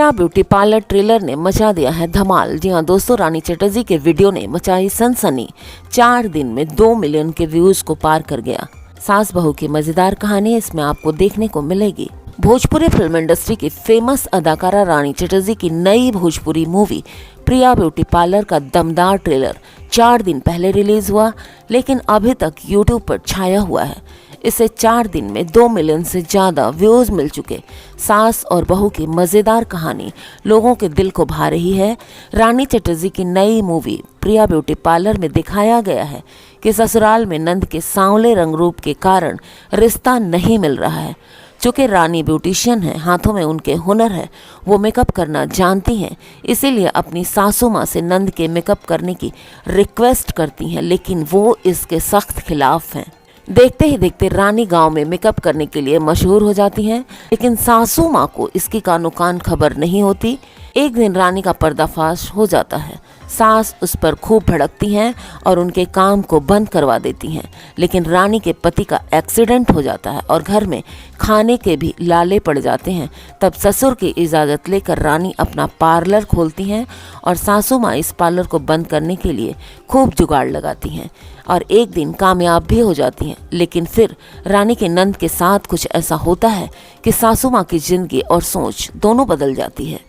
प्रिया beauty parlour trailer ने मचा दिया है धमाल। जी हाँ दोस्तों, रानी चटर्जी के वीडियो ने मचाई सनसनी। 4 दिन में 2 मिलियन के व्यूज को पार कर गया। सास बहू की मजेदार कहानी इसमें आपको देखने को मिलेगी। भोजपुरी फिल्म इंडस्ट्री की फेमस अदाकारा रानी चटर्जी की नई भोजपुरी मूवी प्रिया ब्यूटी पार्लर का दमदार ट्रेलर 4 दिन पहले रिलीज हुआ, लेकिन अभी तक यूट्यूब पर छाया हुआ है। इसे 4 दिन में 2 मिलियन से ज़्यादा व्यूज़ मिल चुके। सास और बहू की मज़ेदार कहानी लोगों के दिल को भा रही है। रानी चटर्जी की नई मूवी प्रिया ब्यूटी पार्लर में दिखाया गया है कि ससुराल में नंद के सांवले रंग रूप के कारण रिश्ता नहीं मिल रहा है। चूँकि रानी ब्यूटिशियन है, हाथों में उनके हुनर है, वो मेकअप करना जानती हैं, इसीलिए अपनी सासू माँ से नंद के मेकअप करने की रिक्वेस्ट करती हैं, लेकिन वो इसके सख्त खिलाफ हैं। देखते ही देखते रानी गांव में मेकअप करने के लिए मशहूर हो जाती हैं, लेकिन सासू माँ को इसकी कानो कान खबर नहीं होती। एक दिन रानी का पर्दाफाश हो जाता है। सास उस पर खूब भड़कती हैं और उनके काम को बंद करवा देती हैं, लेकिन रानी के पति का एक्सीडेंट हो जाता है और घर में खाने के भी लाले पड़ जाते हैं। तब ससुर की इजाज़त लेकर रानी अपना पार्लर खोलती हैं और सासू माँ इस पार्लर को बंद करने के लिए खूब जुगाड़ लगाती हैं और एक दिन कामयाब भी हो जाती हैं। लेकिन फिर रानी के नंद के साथ कुछ ऐसा होता है कि सासू माँ की जिंदगी और सोच दोनों बदल जाती है।